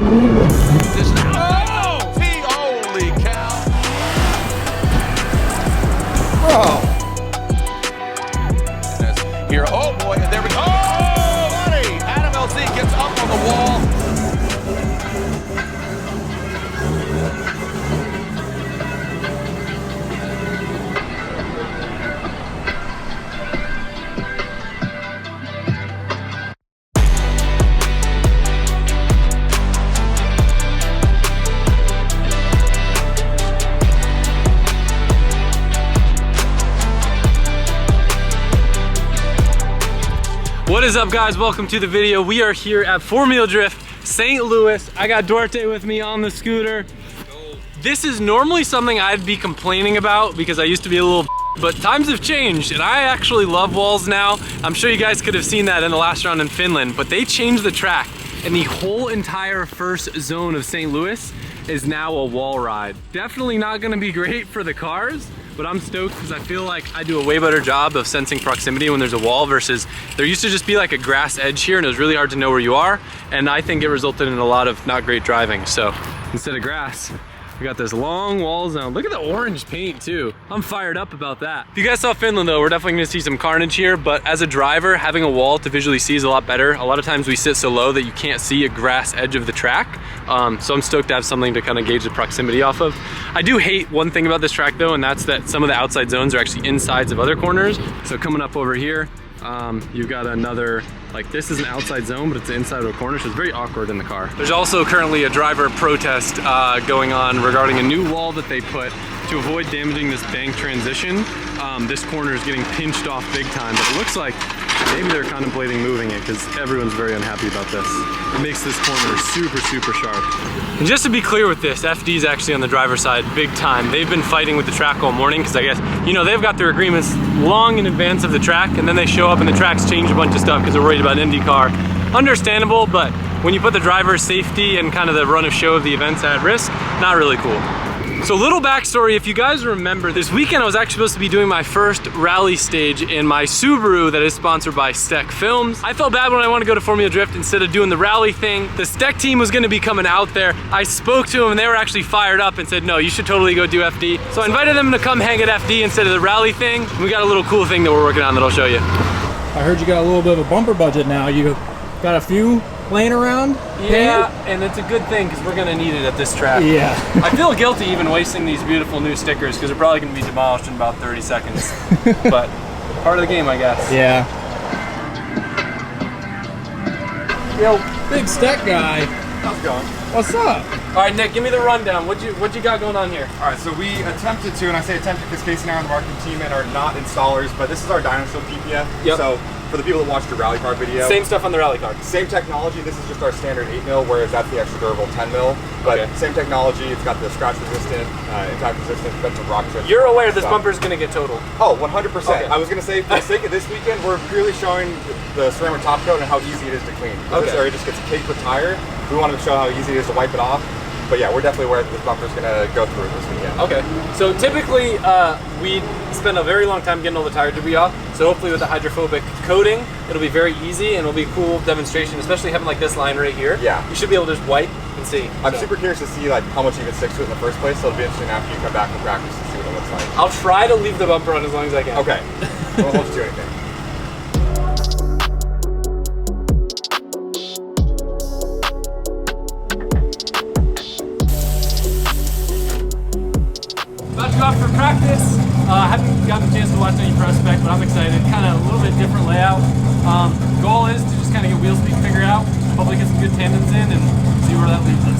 This is, oh! Holy cow! Bro! Here, oh boy, and there we go. Oh, buddy! Adam LC gets up on the wall. What is up, guys? Welcome to the video. We are here at Formula Drift, St. Louis. I got Duarte with me on the scooter. This is normally something I'd be complaining about because I used to be a little but times have changed and I actually love walls now. I'm sure you guys could have seen that in the last round in Finland, but they changed the track and the whole entire first zone of St. Louis is now a wall ride. Definitely not gonna be great for the cars, but I'm stoked because I feel like I do a way better job of sensing proximity when there's a wall versus there used to just be like a grass edge here and it was really hard to know where you are. And I think it resulted in a lot of not great driving. So instead of grass, we got this long wall zone. Look at the orange paint too. I'm fired up about that. If you guys saw Finland though, we're definitely gonna see some carnage here, but as a driver, having a wall to visually see is a lot better. A lot of times we sit so low that you can't see a grass edge of the track. So I'm stoked to have something to kind of gauge the proximity off of. I do hate one thing about this track though, and that's that some of the outside zones are actually insides of other corners. So coming up over here, you've got another, like this is an outside zone, but it's the inside of a corner, so it's very awkward in the car. There's also currently a driver protest going on regarding a new wall that they put to avoid damaging this bank transition. This corner is getting pinched off big time, but it looks like maybe they're contemplating moving it because everyone's very unhappy about this. It makes this corner super, super sharp. And just to be clear with this, FD is actually on the driver's side big time. They've been fighting with the track all morning because I guess, you know, they've got their agreements long in advance of the track and then they show up and the track's change a bunch of stuff because they're worried about IndyCar. Understandable, but when you put the driver's safety and kind of the run of show of the events at risk, not really cool. So a little backstory, if you guys remember, this weekend I was actually supposed to be doing my first rally stage in my Subaru that is sponsored by Steck Films. I felt bad when I wanted to go to Formula Drift instead of doing the rally thing. The Steck team was gonna be coming out there. I spoke to them and they were actually fired up and said, no, you should totally go do FD. So I invited them to come hang at FD instead of the rally thing. We got a little cool thing that we're working on that I'll show you. I heard you got a little bit of a bumper budget now. You got a few laying around? Yeah, and it's a good thing because we're gonna need it at this track. Yeah. I feel guilty even wasting these beautiful new stickers because they're probably gonna be demolished in about 30 seconds. But part of the game, I guess. Yeah. Yo, big Steck guy. How's it going? What's up? All right, Nick, give me the rundown. What you got going on here? All right, so we attempted to, and I say attempted because Casey and I on the marketing team and are not installers, but this is our Dinosaur PPF. Yep. So for the people that watched your rally car video, Same stuff on the rally car. same technology. This is just our standard 8mm, whereas that's the extra durable 10mm. But Okay. same technology. It's got the scratch resistant, impact resistant, it's got some rock chips. You're aware this bumper is gonna get totaled. Oh, 100%. Okay. I was gonna say, for the sake of this weekend, we're purely showing the ceramic top coat and how easy it is to clean. Okay. This area just gets caked with tire. We wanted to show how easy it is to wipe it off. But yeah, we're definitely aware that this bumper is gonna go through this weekend. Okay, so typically we spend a very long time getting all the tire debris off. So hopefully with the hydrophobic coating, it'll be very easy and it'll be a cool demonstration, especially having like this line right here. Yeah. You should be able to just wipe and see. I'm super curious to see like how much even sticks to it in the first place, so it'll be interesting after you come back from practice to see what it looks like. I'll try to leave the bumper on as long as I can. Okay, I won't hold you to anything. About to go out for practice. Haven't gotten a chance to watch any pro spec, but I'm excited. Kind of a little bit different layout. Goal is to just kind of get wheel speed figured out, hopefully get some good tandems in and see where that leads us.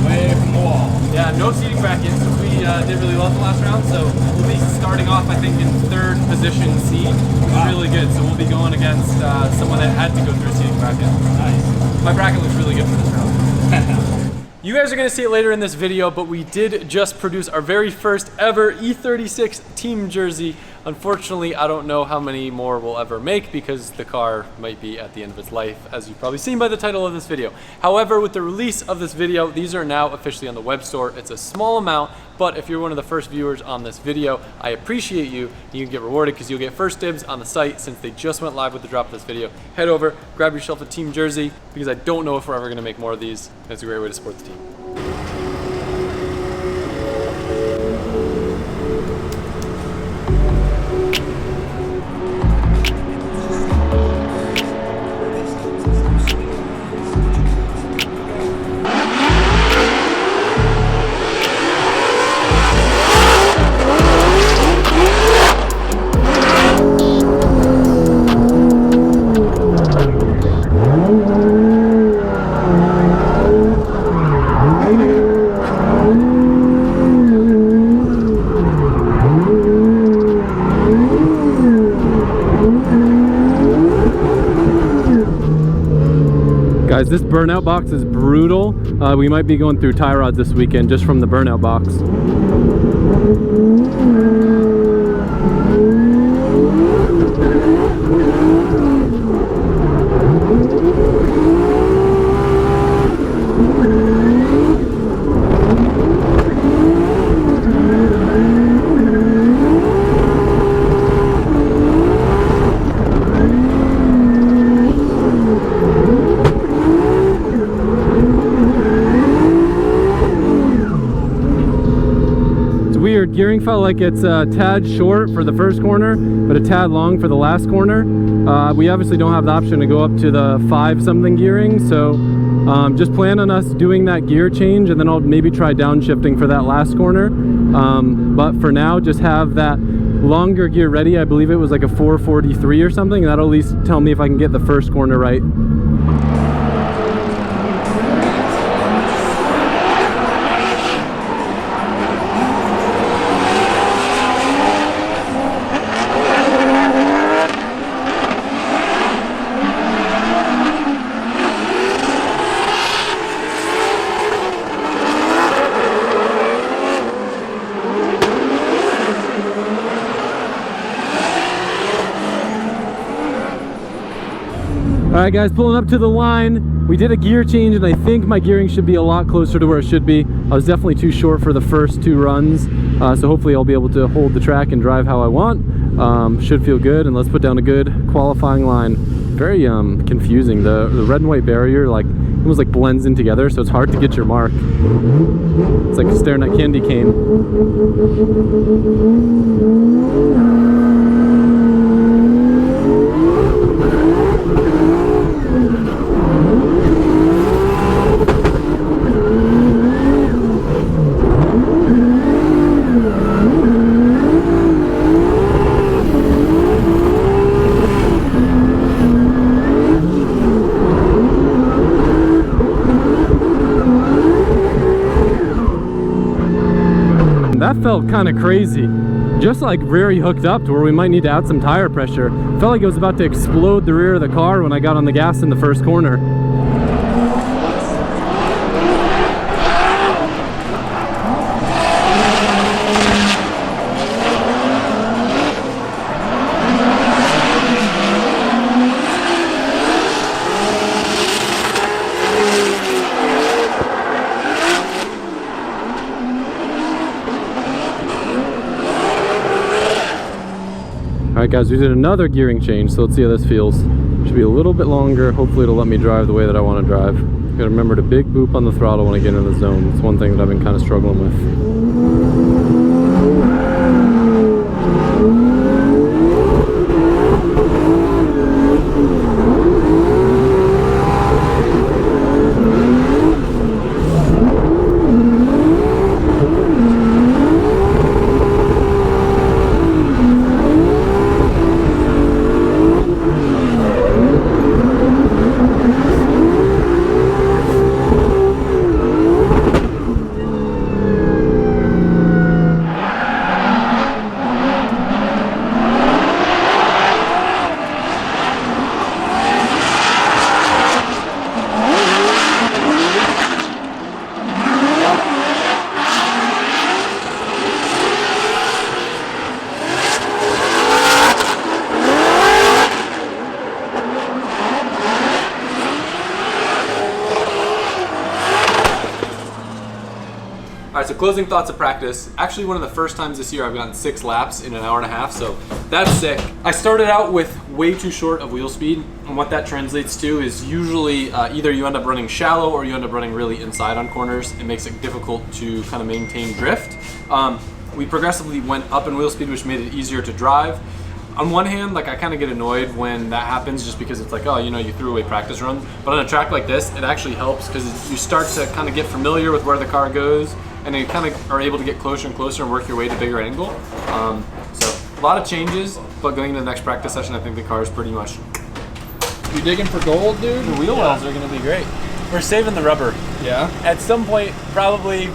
Away from the wall. Yeah, no seating brackets. We did really well the last round, so we'll be starting off, I think, in 3rd position seed, which is really good. So we'll be going against someone that had to go through a seating bracket. Nice. My bracket looks really good for this round. You guys are gonna see it later in this video, but we did just produce our very first ever E36 team jersey. Unfortunately, I don't know how many more we'll ever make because the car might be at the end of its life, as you've probably seen by the title of this video. However, with the release of this video, these are now officially on the web store. It's a small amount, but if you're one of the first viewers on this video, I appreciate you. You can get rewarded because you'll get first dibs on the site since they just went live with the drop of this video. Head over, grab yourself a team jersey because I don't know if we're ever gonna make more of these. It's a great way to support the team. Guys, this burnout box is brutal. We might be going through tie rods this weekend just from the burnout box. Gearing felt like it's a tad short for the first corner, but a tad long for the last corner. We obviously don't have the option to go up to the 5 something gearing, so just plan on us doing that gear change, and then I'll maybe try downshifting for that last corner. But for now, just have that longer gear ready. I believe it was like a 443 or something. That'll at least tell me if I can get the first corner right. Alright guys, pulling up to the line. We did a gear change and I think my gearing should be a lot closer to where it should be. I was definitely too short for the first 2 runs, so hopefully I'll be able to hold the track and drive how I want. Should feel good, and let's put down a good qualifying line. Very confusing. The red and white barrier like almost like blends in together, so it's hard to get your mark. It's like staring at candy cane. That felt kind of crazy. Just like very hooked up to where we might need to add some tire pressure. Felt like it was about to explode the rear of the car when I got on the gas in the first corner. Alright guys, we did another gearing change, so let's see how this feels. Should be a little bit longer. Hopefully it'll let me drive the way that I want to drive. Gotta remember to big boop on the throttle when I get into the zone. It's one thing that I've been kind of struggling with. All right, so closing thoughts of practice. Actually, one of the first times this year I've gotten 6 laps in an hour and a half, so that's sick. I started out with way too short of wheel speed, and what that translates to is usually either you end up running shallow or you end up running really inside on corners. It makes it difficult to kind of maintain drift. We progressively went up in wheel speed, which made it easier to drive. On one hand, like I kind of get annoyed when that happens just because it's like, oh, you know, you threw away practice run. But on a track like this, it actually helps because you start to kind of get familiar with where the car goes, and then you kind of are able to get closer and closer and work your way to bigger angle. So a lot of changes, but going into the next practice session, I think the car is pretty much. You digging for gold, dude? The wheel wells are going to be great. We're saving the rubber. Yeah. At some point, probably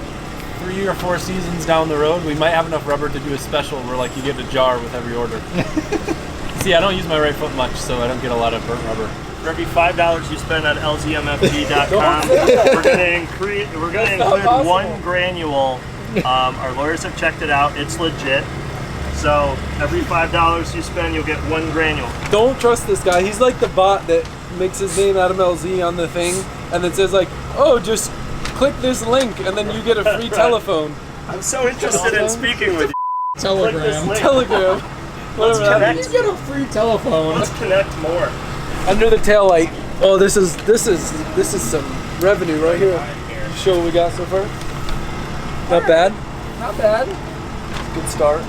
3 or 4 seasons down the road, we might have enough rubber to do a special where like you get a jar with every order. See, I don't use my right foot much, so I don't get a lot of burnt rubber. For every $5 you spend on lzmfg.com, we're gonna include 1 granule. Our lawyers have checked it out; it's legit. So every $5 you spend, you'll get 1 granule. Don't trust this guy. He's like the bot that makes his name Adam LZ on the thing, and then says like, "Oh, just click this link, and then you get a free telephone." I'm so interested in speaking with you. Telegram. Telegram. Let's Whatever that connect. You get a free telephone. Let's connect more. Under the tail light. Oh, this is some revenue right here. Show what we got so far. Not bad. Not bad. Good start.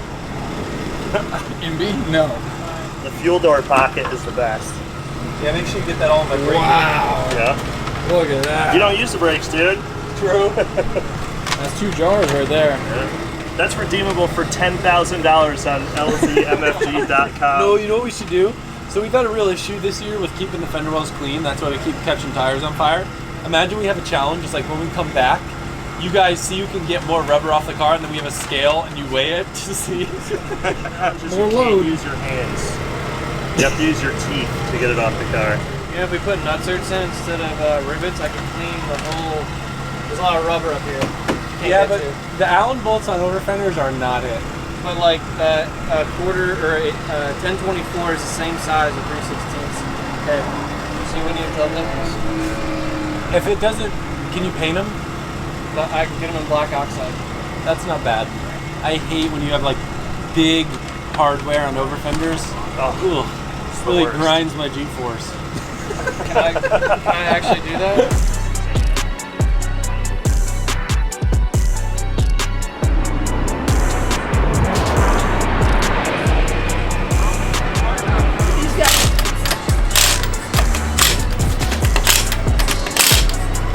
MB? No. The fuel door pocket is the best. Yeah, make sure you get that all in my brake. Wow. Yeah. Look at that. You don't use the brakes, dude. True. That's 2 jars right there. That's redeemable for $10,000 on lzmfg.com. No, you know what we should do? So we've had a real issue this year with keeping the fender wells clean. That's why we keep catching tires on fire. Imagine we have a challenge. It's like when we come back, you guys see who can get more rubber off the car, and then we have a scale and you weigh it to see. More You load. can't use your hands. You have to use your teeth to get it off the car. You know, if we put nutserts in instead of rivets, I can clean the whole. There's a lot of rubber up here. Can't Yeah, get but to. the Allen bolts on over fenders are not it. But like a quarter or a 1024 is the same size as 3/16. Okay. See when you build them? If it doesn't, can you paint them? But I can get them in black oxide. That's not bad. I hate when you have like big hardware on over fenders. Oh, Ugh, the really worst. grinds my G-force. Can I actually do that?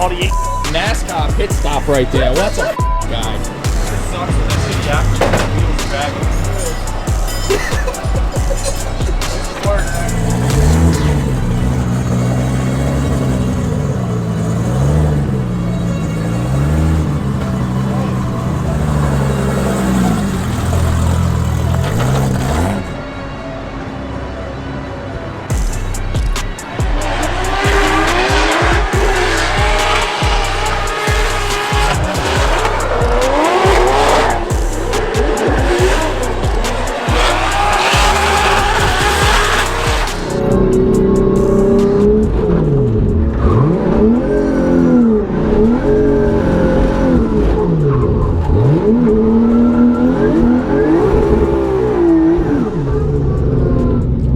All the NASCAR pit stop right there. What's a guy? Sucks when that shitty after wheels dragging.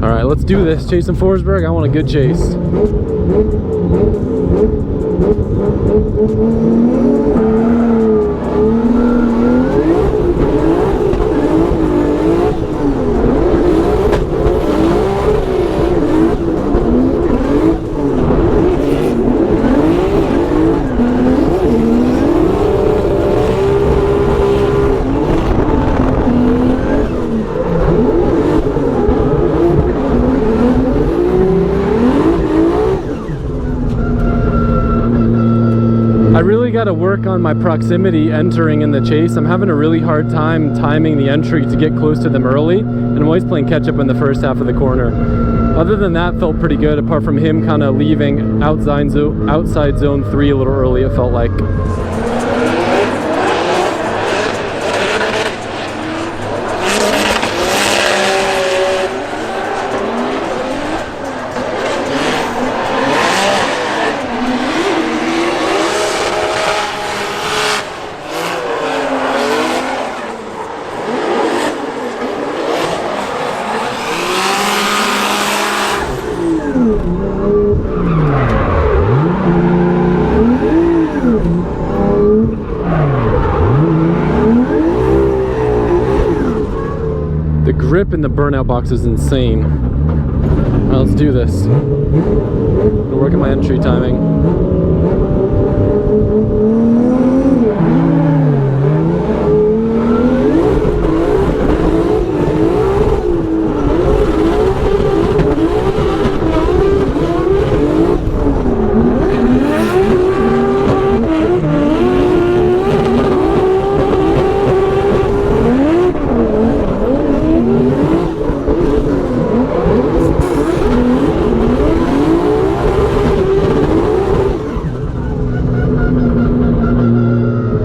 All right, let's do this. Chasing Forsberg, I want a good chase. I really got to work on my proximity entering in the chase. I'm having a really hard time timing the entry to get close to them early, and I'm always playing catch up in the first half of the corner. Other than that, felt pretty good, apart from him kind of leaving outside zone 3 a little early, it felt like. grip in the burnout box is insane. All right, let's do this. I'm gonna work on my entry timing.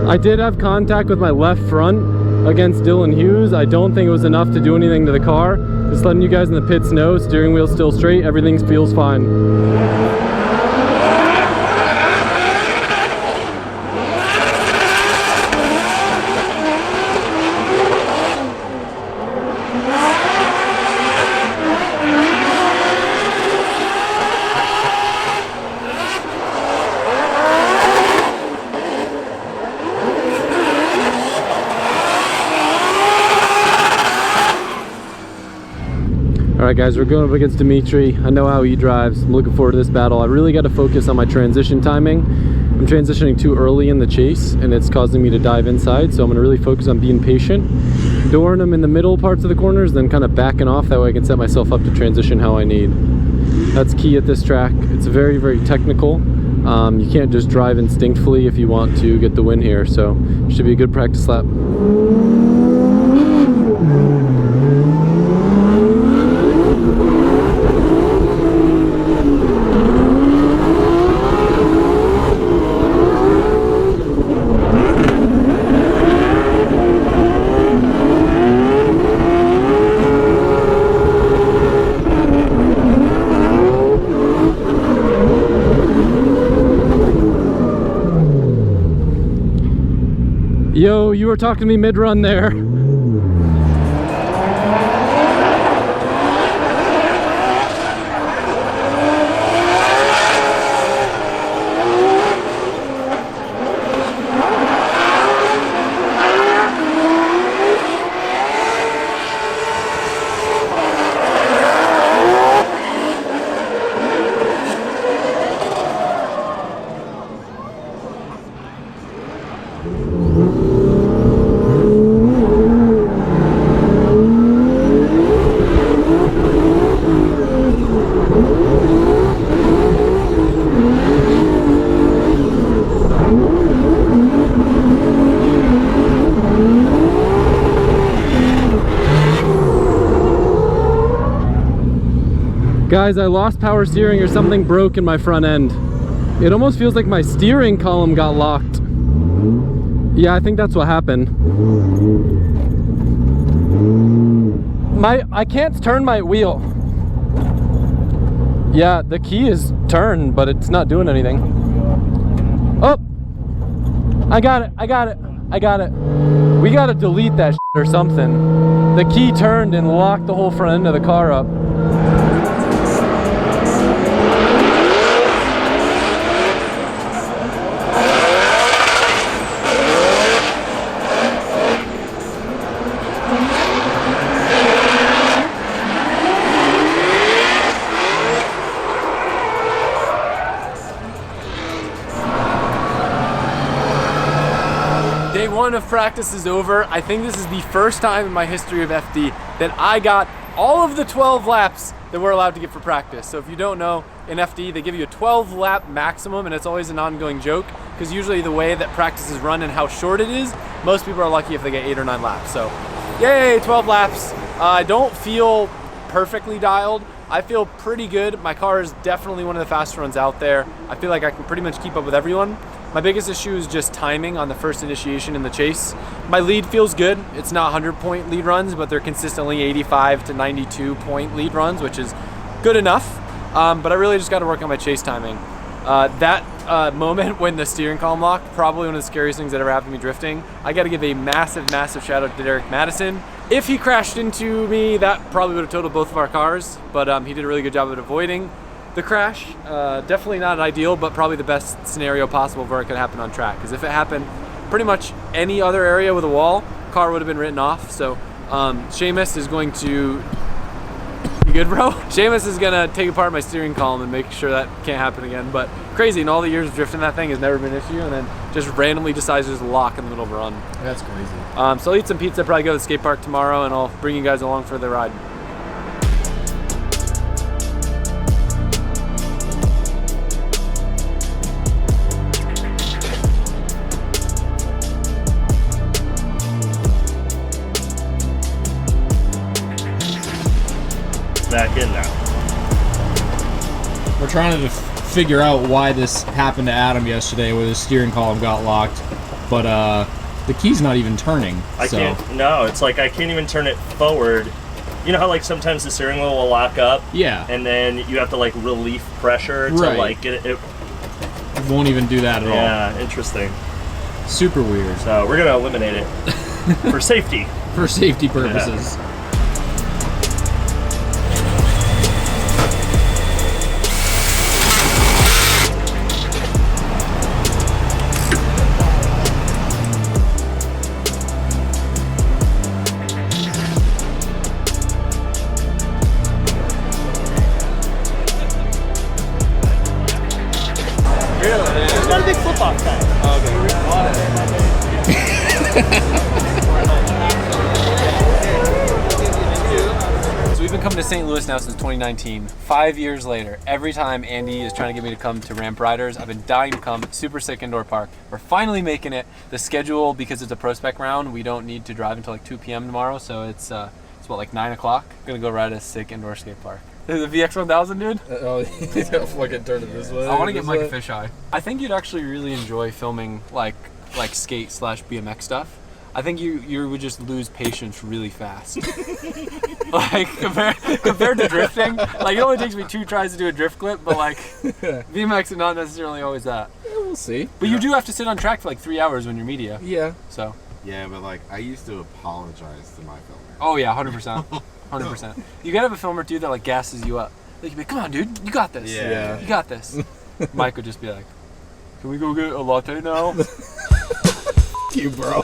I did have contact with my left front against Dylan Hughes. I don't think it was enough to do anything to the car. Just letting you guys in the pits know, steering wheel's still straight, everything feels fine. Alright guys, we're going up against Dimitri. I know how he drives. I'm looking forward to this battle. I really got to focus on my transition timing. I'm transitioning too early in the chase and it's causing me to dive inside, so I'm going to really focus on being patient, dooring them in the middle parts of the corners, then kind of backing off. That way I can set myself up to transition how I need. That's key at this track. It's very, very technical. You can't just drive instinctively if you want to get the win here, so it should be a good practice lap. Yo, you were talking to me mid-run there. Guys, I lost power steering or something broke in my front end. It almost feels like my steering column got locked. Yeah, I think that's what happened. I can't turn my wheel. Yeah, the key is turn, but it's not doing anything. Oh! I got it, I got it, I got it. We gotta delete that shit or something. The key turned and locked the whole front end of the car up. Day one of practice is over. I think this is the first time in my history of FD that I got all of the 12 laps that we're allowed to get for practice. So if you don't know, in FD they give you a 12 lap maximum, and it's always an ongoing joke because usually the way that practice is run and how short it is, most people are lucky if they get 8 or 9 laps. So yay, 12 laps. I don't feel perfectly dialed. I feel pretty good. My car is definitely one of the faster ones out there. I feel like I can pretty much keep up with everyone. My biggest issue is just timing on the first initiation in the chase. My lead feels good. It's not 100-point lead runs, but they're consistently 85 to 92-point lead runs, which is good enough. But I really just got to work on my chase timing. That moment when the steering column locked, probably one of the scariest things that ever happened to me drifting. I got to give a massive, massive shout out to Derek Madison. If he crashed into me, that probably would have totaled both of our cars, but he did a really good job of avoiding the crash. Definitely not ideal, but probably the best scenario possible where it could happen on track. Because if it happened pretty much any other area with a wall, car would have been written off. So Seamus is going to, you good, bro? Seamus is gonna take apart my steering column and make sure that can't happen again. But crazy, in all the years of drifting, that thing has never been an issue, and then just randomly decides to just lock in the middle of a run. That's crazy. So I'll eat some pizza, probably go to the skate park tomorrow, and I'll bring you guys along for the ride. Back in now. We're trying to figure out why this happened to Adam yesterday, where the steering column got locked, but the key's not even turning. I can't. No, it's like I can't even turn it forward. You know how like sometimes the steering wheel will lock up. Yeah. And then you have to like relief pressure to like get it. It won't even do that at all. Yeah, interesting. Super weird. So we're gonna eliminate it for safety. For safety purposes. Yeah. He's not a big football guy. So we've been coming to St. Louis now since 2019. 5 years later, every time Andy is trying to get me to come to Ramp Riders, I've been dying to come. Super sick indoor park. We're finally making it. The schedule, because it's a prospect round, we don't need to drive until like 2 p.m. tomorrow, so it's what, like 9 o'clock? Gonna go ride a sick indoor skate park. The VX1000, dude? Oh, you gotta fucking turn it this way. I want to get Mike a fisheye. I think you'd actually really enjoy filming like skate/BMX stuff. I think you would just lose patience really fast. Like compared to drifting, like it only takes me 2 tries to do a drift clip, but like BMX is not necessarily always that. Yeah, we'll see. But you do have to sit on track for like 3 hours when you're media. Yeah. So. Yeah, but like I used to apologize to my filmer. Oh yeah, 100%, 100%. You gotta have a filmer too that like gasses you up. Like, come on, dude, you got this. Yeah. You got this. Mike would just be like, "Can we go get a latte now?" You, bro.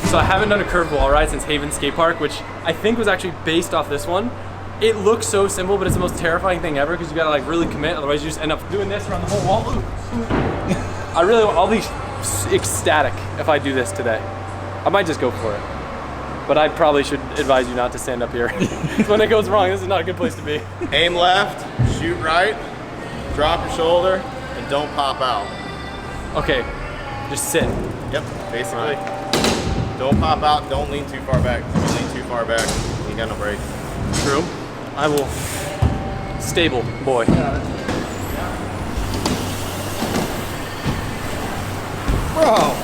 So I haven't done a curved wall ride since Haven Skate Park, which I think was actually based off this one. It looks so simple, but it's the most terrifying thing ever because you gotta like really commit, otherwise you just end up doing this around the whole wall. I'll be ecstatic if I do this today. I might just go for it. But I probably should advise you not to stand up here. When it goes wrong, this is not a good place to be. Aim left, shoot right, drop your shoulder, and don't pop out. Okay, just sit. Yep, basically. Don't pop out, don't lean too far back. If you lean too far back, you got no brake. True. I will. Stable boy. Bro!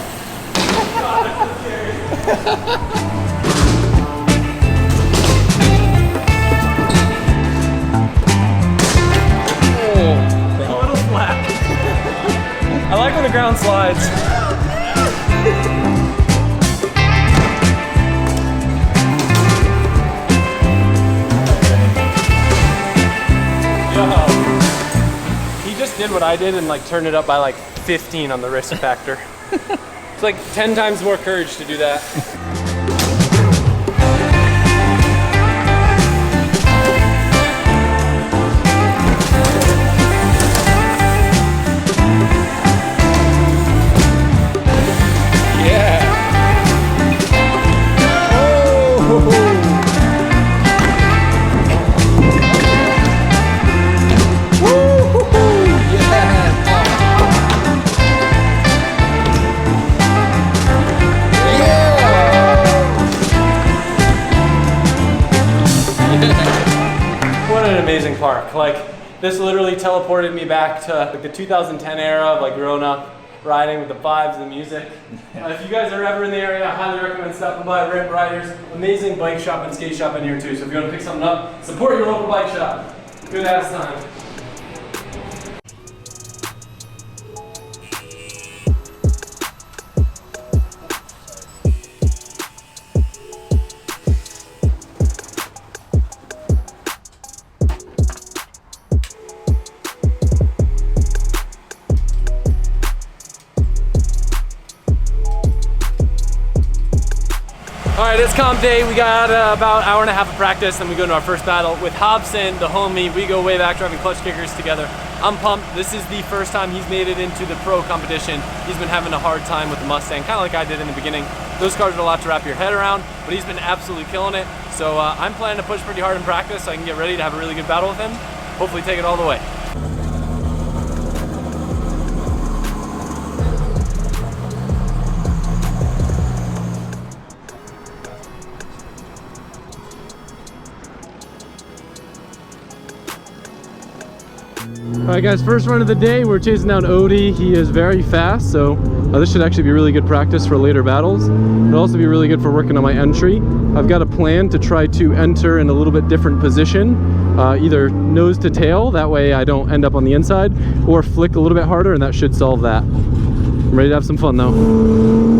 A little flat. I like when the ground slides. He just did what I did and like turned it up by like 15 on the risk factor. It's like 10 times more courage to do that. What an amazing park. Like, this literally teleported me back to like the 2010 era of like growing up. riding with the vibes, the music. If you guys are ever in the area, I highly recommend stopping by Rip Riders. Amazing bike shop and skate shop in here too. So if you want to pick something up, support your local bike shop. Good ass time. Alright, it's comp day. We got about an hour and a half of practice, then we go into our first battle with Hobson, the homie. We go way back driving clutch kickers together. I'm pumped. This is the first time he's made it into the pro competition. He's been having a hard time with the Mustang, kind of like I did in the beginning. Those cars are a lot to wrap your head around, but he's been absolutely killing it. So I'm planning to push pretty hard in practice so I can get ready to have a really good battle with him. Hopefully take it all the way. Alright guys, first run of the day, we're chasing down Odie. He is very fast, so this should actually be really good practice for later battles. It'll also be really good for working on my entry. I've got a plan to try to enter in a little bit different position, either nose to tail, that way I don't end up on the inside, or flick a little bit harder, and that should solve that. I'm ready to have some fun though.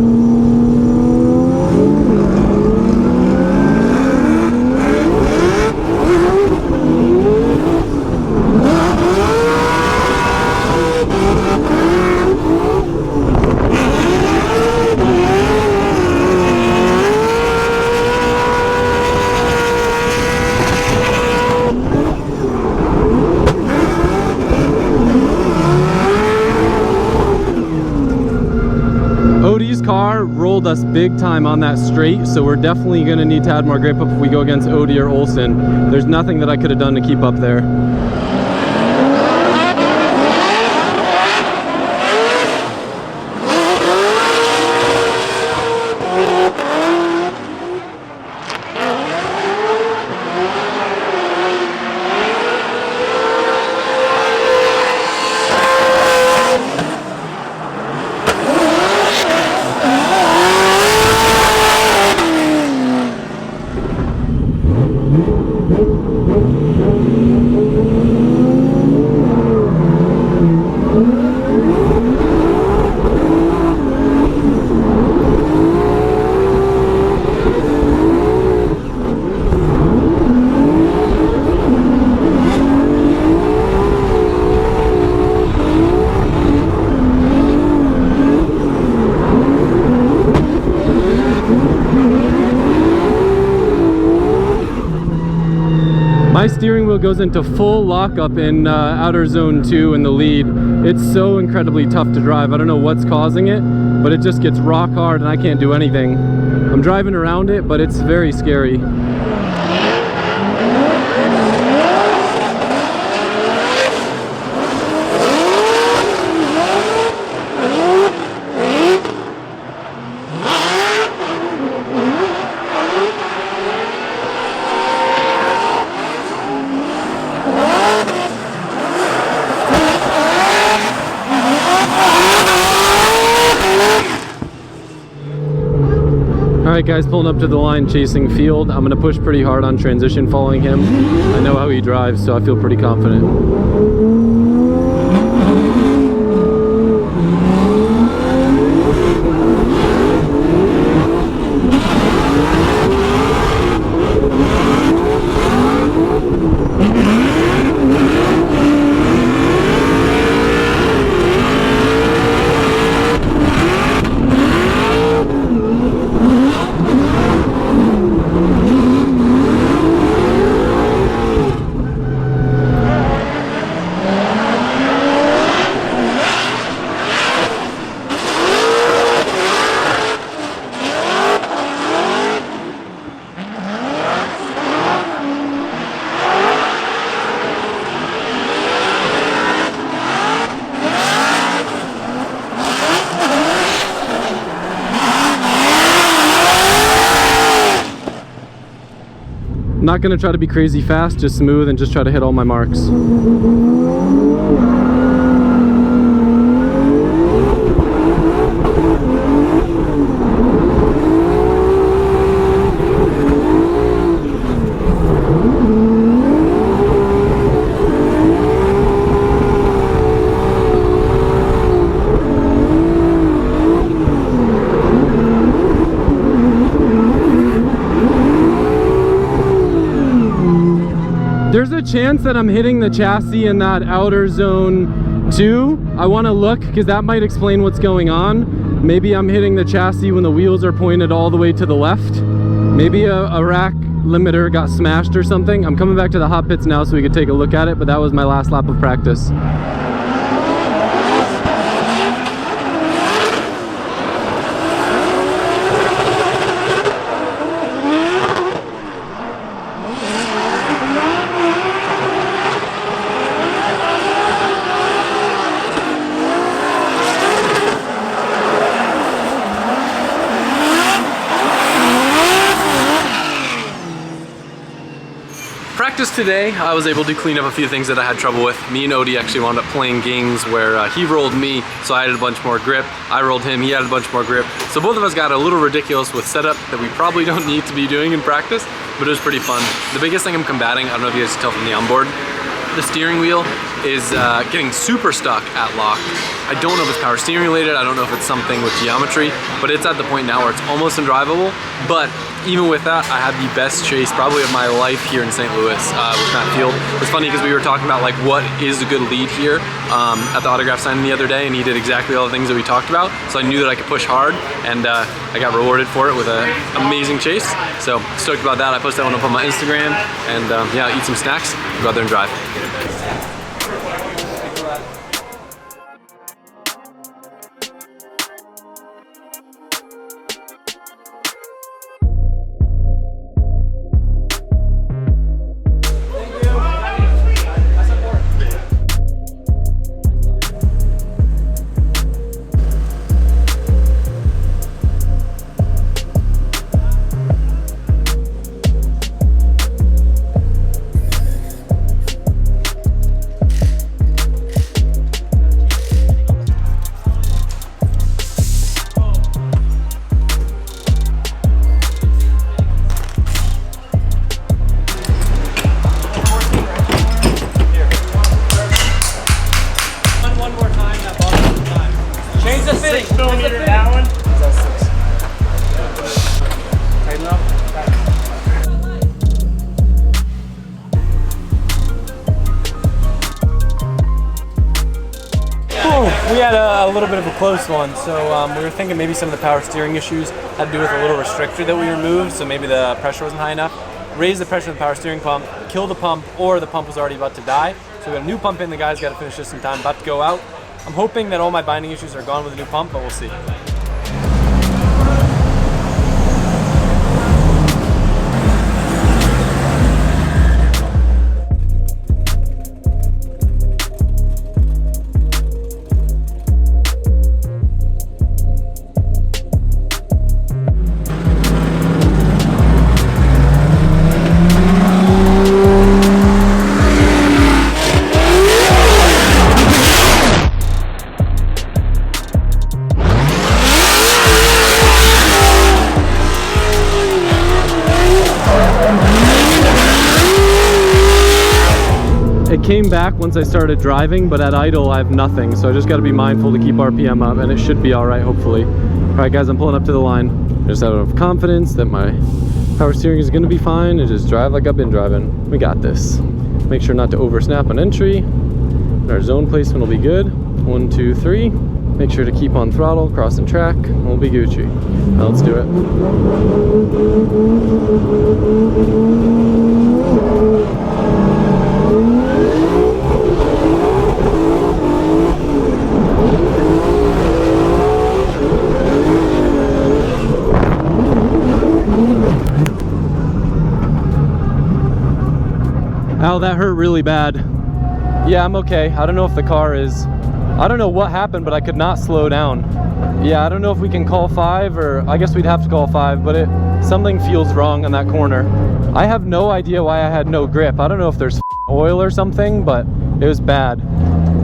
Car rolled us big time on that straight, so we're definitely going to need to add more grip up if we go against Odie or Olsen. There's nothing that I could have done to keep up there. My steering wheel goes into full lockup in outer zone 2 in the lead. It's so incredibly tough to drive. I don't know what's causing it, but it just gets rock hard and I can't do anything. I'm driving around it, but it's very scary. Alright guys, pulling up to the line, chasing Field. I'm going to push pretty hard on transition following him. I know how he drives, so I feel pretty confident. Not going to try to be crazy fast, just smooth and just try to hit all my marks. There's a chance that I'm hitting the chassis in that outer zone too. I want to look because that might explain what's going on. Maybe I'm hitting the chassis when the wheels are pointed all the way to the left. Maybe a rack limiter got smashed or something. I'm coming back to the hot pits now so we could take a look at it, but that was my last lap of practice. Practice today, I was able to clean up a few things that I had trouble with. Me and Odie actually wound up playing games where he rolled me, so I had a bunch more grip. I rolled him, he had a bunch more grip. So both of us got a little ridiculous with setup that we probably don't need to be doing in practice, but it was pretty fun. The biggest thing I'm combating, I don't know if you guys can tell from the onboard, the steering wheel is getting super stuck at lock. I don't know if it's power steering related, I don't know if it's something with geometry, but it's at the point now where it's almost undrivable. But even with that, I had the best chase probably of my life here in St. Louis with Matt Field. It's funny because we were talking about like what is a good lead here at the autograph signing the other day, and he did exactly all the things that we talked about. So I knew that I could push hard, and I got rewarded for it with an amazing chase. So stoked about that. I posted that one up on my Instagram, and yeah, eat some snacks, go out there and drive. We had a little bit of a close one, so we were thinking maybe some of the power steering issues had to do with a little restrictor that we removed, so maybe the pressure wasn't high enough. Raised the pressure of the power steering pump, killed the pump, or the pump was already about to die. So we got a new pump in, the guys got to finish this in time, about to go out. I'm hoping that all my binding issues are gone with the new pump, but we'll see. It came back once I started driving, but at idle I have nothing, so I just got to be mindful to keep RPM up, and it should be all right, hopefully. All right, guys, I'm pulling up to the line. I just have enough confidence that my power steering is going to be fine, and just drive like I've been driving. We got this. Make sure not to over snap on entry. Our zone placement will be good. 1, 2, 3. Make sure to keep on throttle, crossing track. We'll be Gucci. Now let's do it. Ow, that hurt really bad. Yeah, I'm okay. I don't know if the car is... I don't know what happened, but I could not slow down. Yeah, I don't know if we can call 5, or I guess we'd have to call 5, but something feels wrong on that corner. I have no idea why I had no grip. I don't know if there's oil or something, but it was bad.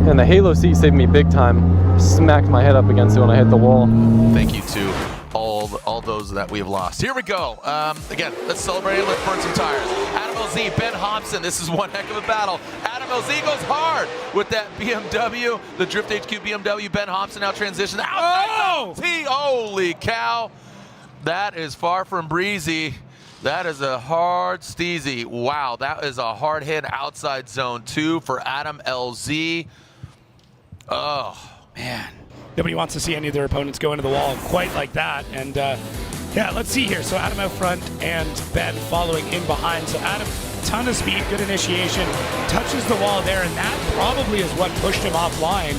And the halo seat saved me big time. Smacked my head up against it when I hit the wall. Thank you to all those that we have lost. Here we go. Again, let's celebrate and let's burn some tires. Adam LZ, Ben Hobson. This is one heck of a battle. Adam LZ goes hard with that BMW, the Drift HQ BMW. Ben Hobson now transitions. Oh! LZ, holy cow. That is far from breezy. That is a hard steezy. Wow, that is a hard hit outside zone 2 for Adam LZ. Oh, man. Nobody wants to see any of their opponents go into the wall quite like that. And yeah, let's see here. So Adam out front and Ben following in behind. So Adam, ton of speed, good initiation, touches the wall there, and that probably is what pushed him offline.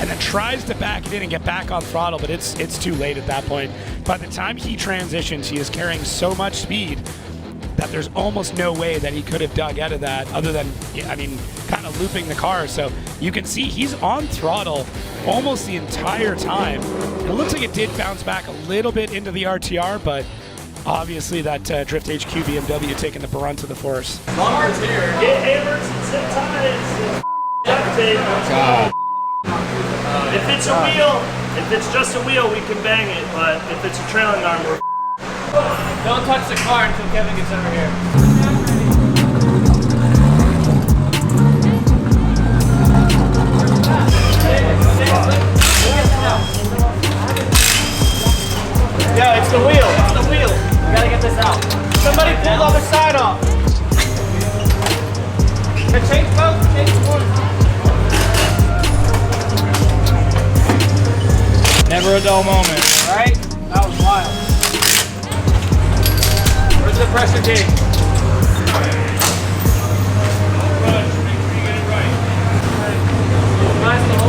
And then tries to back it in and get back on throttle, but it's too late at that point. By the time he transitions, he is carrying so much speed that there's almost no way that he could have dug out of that other than, I mean, kind of looping the car. So you can see he's on throttle almost the entire time. It looks like it did bounce back a little bit into the RTR, but obviously that Drift HQ BMW taking the brunt of the force. Get hammers and zip ties. Duct tape. God. If it's a wheel, if it's just a wheel, we can bang it. But if it's a trailing arm, we're Don't touch the car until Kevin gets over here. Yeah, it's the wheel. It's the wheel. We gotta get this out. Somebody pull the other side off. Change both. Change one. Never a dull moment. All right? That was wild. Where's the pressure gauge?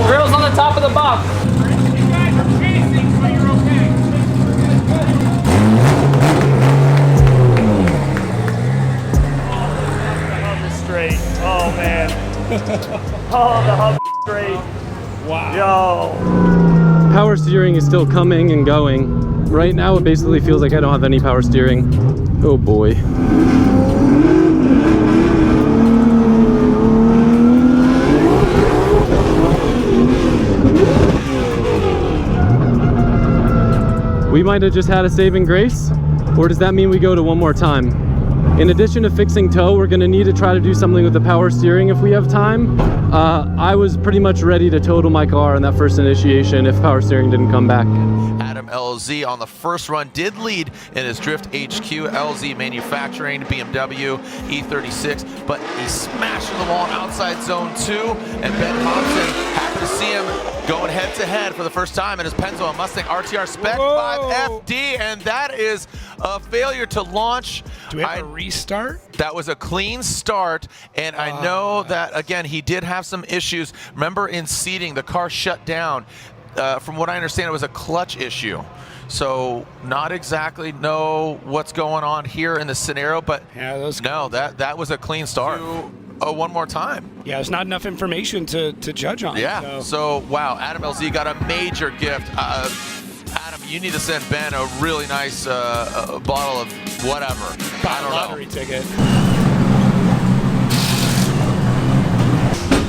Grill's on the top of the box. You guys are chasing, so you're okay. the hub is straight. Oh man. Oh, the hub is straight. Wow. Yo. Power steering is still coming and going. Right now it basically feels like I don't have any power steering. Oh boy. We might have just had a saving grace, or does that mean we go to one more time? In addition to fixing tow, we're gonna need to try to do something with the power steering if we have time. I was pretty much ready to total my car in that first initiation if power steering didn't come back. Adam LZ on the first run did lead in his Drift HQ LZ manufacturing BMW E36, but he smashed the wall outside zone 2, and Ben Hobson, happy to see him going head to head for the first time in his Pennzoil Mustang RTR Spec 5 FD, and that is a failure to launch. Do we have a restart? That was a clean start, and I know that, again, he did have some issues. Remember in seating, the car shut down. From what I understand, it was a clutch issue. So not exactly know what's going on here in the scenario, but Yeah, those no, that was a clean start. One more time. Yeah, there's not enough information to judge on. Yeah, so wow, Adam LZ got a major gift. Adam, you need to send Ben a really nice bottle of whatever. I don't lottery know. ticket.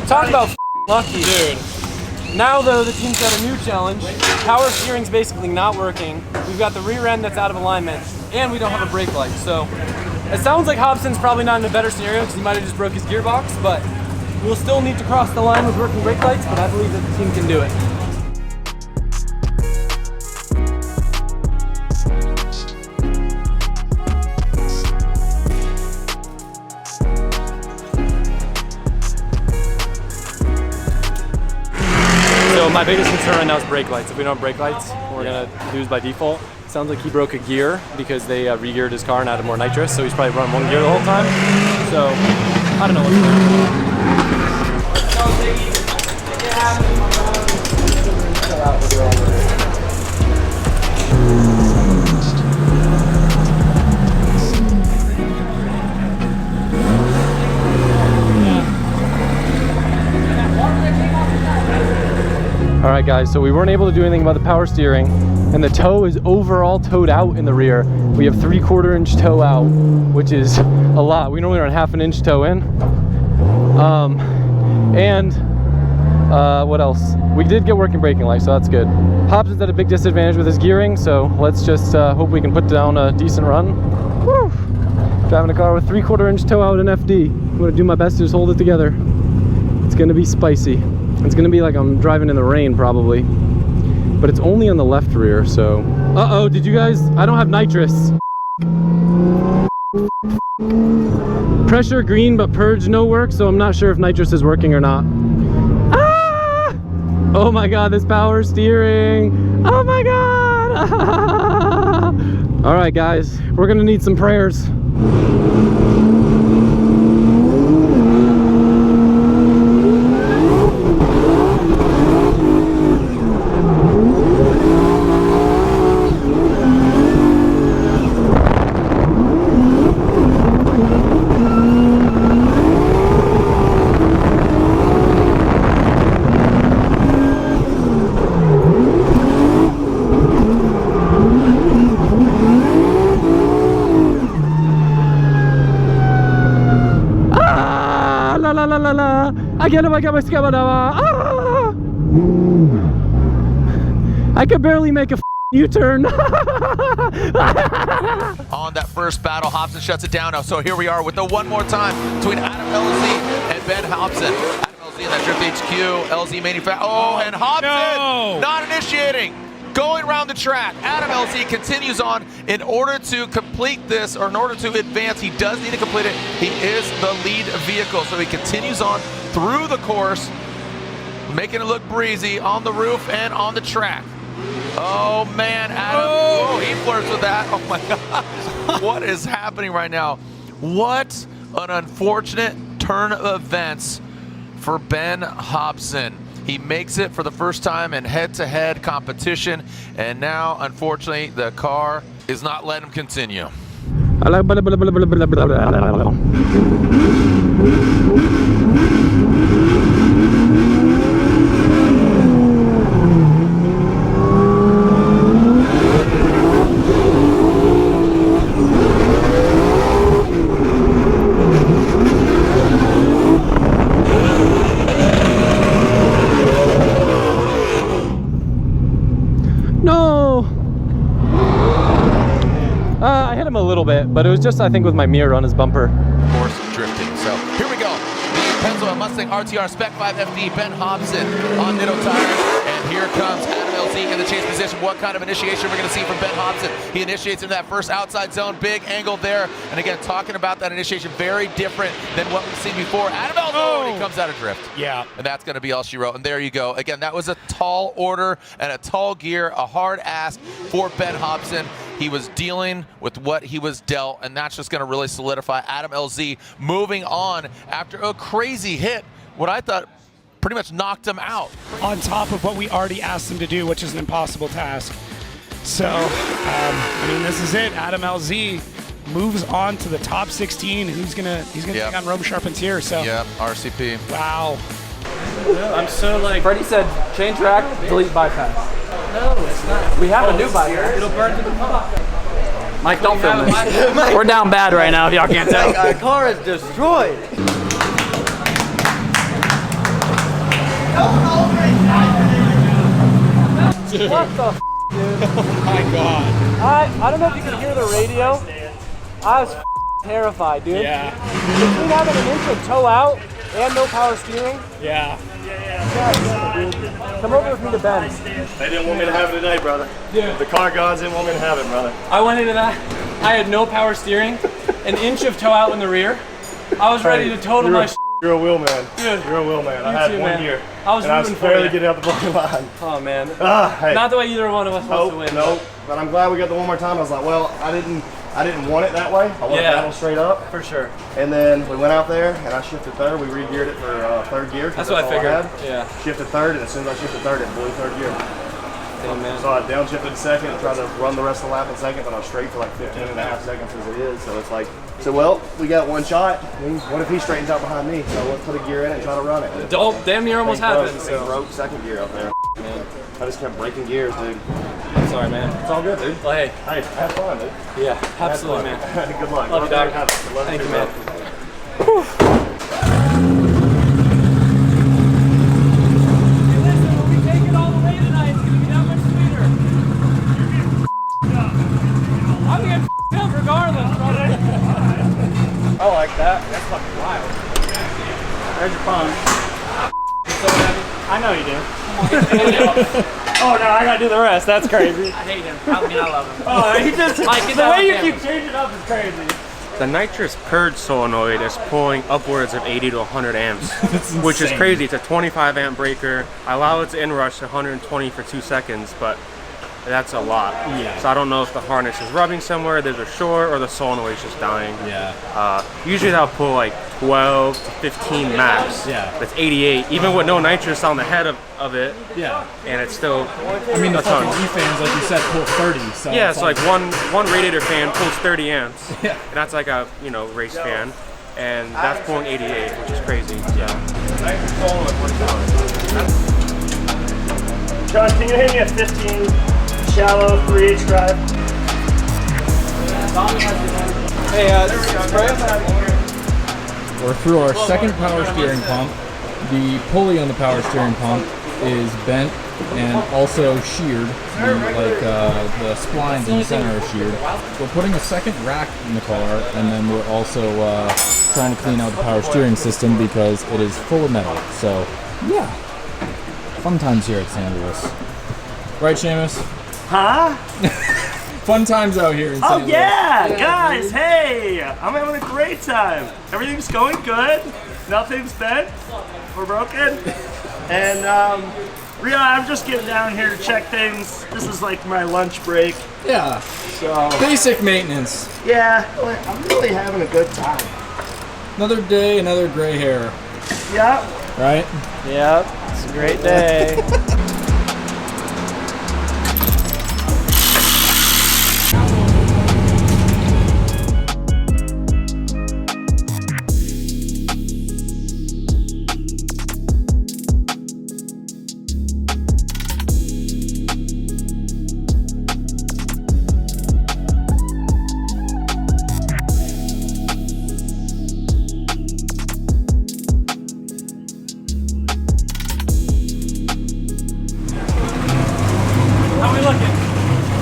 Talk about lucky, dude. Now though, the team's got a new challenge. Power steering's basically not working. We've got the rear end that's out of alignment, and we don't have a brake light. So it sounds like Hobson's probably not in a better scenario because he might have just broke his gearbox, but we'll still need to cross the line with working brake lights, but I believe that the team can do it. So my biggest concern right now is brake lights. If we don't have brake lights, we're gonna lose by default. Sounds like he broke a gear because they re-geared his car and added more nitrous, so he's probably running one gear the whole time. So I don't know what's going on. All right guys, so we weren't able to do anything about the power steering, and the tow is overall towed out in the rear. We have 3/4 inch tow out, which is a lot. We normally run 1/2 inch tow in. What else? We did get working braking lights, so that's good. Hobson's at a big disadvantage with his gearing, so let's just hope we can put down a decent run. Woo! Driving a car with 3/4 inch tow out in FD. I'm gonna do my best to just hold it together. It's gonna be spicy. It's gonna be like I'm driving in the rain probably, but it's only on the left rear, so. Uh-oh, did you guys, I don't have nitrous. Pressure green, but purge no work, so I'm not sure if nitrous is working or not. Ah! Oh my god, this power steering. Oh my god. All right, guys, we're gonna need some prayers. I could barely make a U-turn. On that first battle, Hobson shuts it down. So here we are with the one more time between Adam LZ and Ben Hobson. Adam LZ in that Drift HQ, LZ manufacturer. Oh, and Hobson not initiating. Going around the track, Adam LZ continues on. In order to complete this, or in order to advance, he does need to complete it. He is the lead vehicle, so he continues on through the course, making it look breezy on the roof and on the track. Oh man, Adam, oh, he flirts with that. Oh my gosh, what is happening right now? What an unfortunate turn of events for Ben Hobson. He makes it for the first time in head-to-head competition, and now, unfortunately, the car is not letting him continue. I hit him a little bit, but it was just, I think, with my mirror on his bumper. Of course, drifting. So here we go. The Pennzoil Mustang RTR Spec 5 FD, Ben Hobson on Nitto tires. And here comes Adam LZ in the chase position. What kind of initiation we're going to see from Ben Hobson? He initiates into that first outside zone, big angle there. And again, talking about that initiation, very different than what we've seen before. Adam LZ, he comes out of drift. Yeah. And that's going to be all she wrote. And there you go. Again, that was a tall order and a tall gear, a hard ask for Ben Hobson. He was dealing with what he was dealt, and that's just going to really solidify Adam LZ moving on after a crazy hit. What I thought pretty much knocked him out. On top of what we already asked him to do, which is an impossible task. So, I mean, this is it. Adam LZ moves on to the top 16. He's gonna take on Rome Sharpens here. So, yeah, RCP. Wow. I'm so like. Freddie said, change rack, delete bypass. No, it's not. We have a new bypass. It'll burn to the pump. Mike, don't film this. We're down bad right now, if y'all can't tell. Our car is destroyed. What the f, dude? Oh my God. I don't know if you can hear the radio. I was terrified, dude. Yeah. Between having an inch of toe out and no power steering. Yeah. Come over with me to Ben. They didn't want me to have it today, brother. Yeah. The car gods didn't want me to have it, brother. I went into that. I had no power steering, an inch of toe out in the rear. I was ready to total my shit. You're a wheel man. Dude. You're a wheel man. I You had too, one man. gear. I was rooting for barely you. getting out the fucking line. Oh man. Hey. Not the way either one of us wants to win. Nope. But I'm glad we got the one more time. I was like, well, I didn't want it that way. I want to battle straight up. For sure. And then we went out there and I shifted third. We re-geared it for third gear. That's what I all figured. had. Yeah. Shifted third, and as soon as I shifted third, it blew third gear. Damn, man. So I downshifted second and tried to run the rest of the lap in second, but I was straight for like 15.5 seconds as it is. So it's like, well, we got one shot. What if he straightens out behind me? So let's put a gear in it and try to run it. Damn near almost happened. So broke second gear out there. Man. I just kept breaking gears, dude. I'm sorry, man. It's all good, dude. Well, hey. Hey, have fun, dude. Yeah, absolutely, man. Good luck. Love you, dog. Love Thank you, you, man. I like that. That's fucking wild. There's your phone. I know you do. Oh no, I gotta do the rest. That's crazy. I hate him. I mean, I love him. Oh, he just Mike, get the that way on you camera. keep changing up is crazy. The nitrous purge solenoid is pulling upwards of 80 to 100 amps, which is insane. crazy. It's a 25 amp breaker. I allow it to inrush to 120 for 2 seconds, but that's a lot. Yeah. So I don't know if the harness is rubbing somewhere, there's a short, or the solenoid is just dying. Yeah. Usually that'll pull like 12 to 15 max. Yeah. That's 88, even with no nitrous on the head of it. Yeah. And it's still I mean, the a ton. fucking E-fans, like you said, pull 30. So Yeah, it's like one radiator fan pulls 30 amps. Yeah. And that's like a, you know, race fan. And that's pulling 88, which is crazy. John, can you hit me a 15 shallow 3H drive? Hey, spray. We're through our second power steering pump. The pulley on the power steering pump is bent and also sheared. The splines in the center are sheared. We're putting a second rack in the car, and then we're also trying to clean out the power steering system because it is full of metal. So, yeah, fun times here at St. Louis. Right, Seamus? Huh? Fun times out here in St. Oh Louis. yeah, guys, hey! I'm having a great time. Everything's going good. Nothing's bent or broken. And really, I'm just getting down here to check things. This is like my lunch break. Yeah. So Basic maintenance. yeah, I'm really having a good time. Another day, another gray hair. Yep. Right? Yep. It's a great day.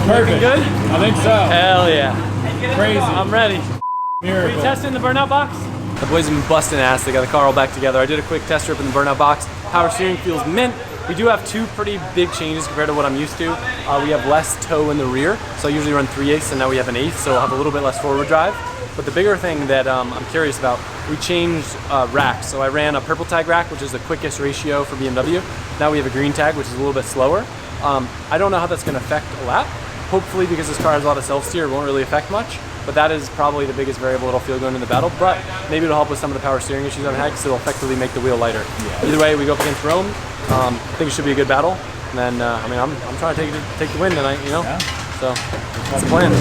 Perfect. Good? I think so. Hell yeah. Crazy. I'm ready. Miracle. We testing the burnout box? The boys have been busting ass. They got the car all back together. I did a quick test strip in the burnout box. Power steering feels mint. We do have two pretty big changes compared to what I'm used to. We have less toe in the rear, so I usually run 3/8 and now we have an 1/8, so I'll have a little bit less forward drive. But the bigger thing that I'm curious about, we changed racks. So I ran a purple tag rack, which is the quickest ratio for BMW. Now we have a green tag, which is a little bit slower. I don't know how that's going to affect a lap. Hopefully, because this car has a lot of self-steer, it won't really affect much. But that is probably the biggest variable it'll feel going into the battle. But maybe it'll help with some of the power steering issues I've had, because it'll effectively make the wheel lighter. Yeah. Either way, we go up against Rome. I think it should be a good battle. And then, I mean, I'm trying to take the win tonight, you know? Yeah. So, that's the plan.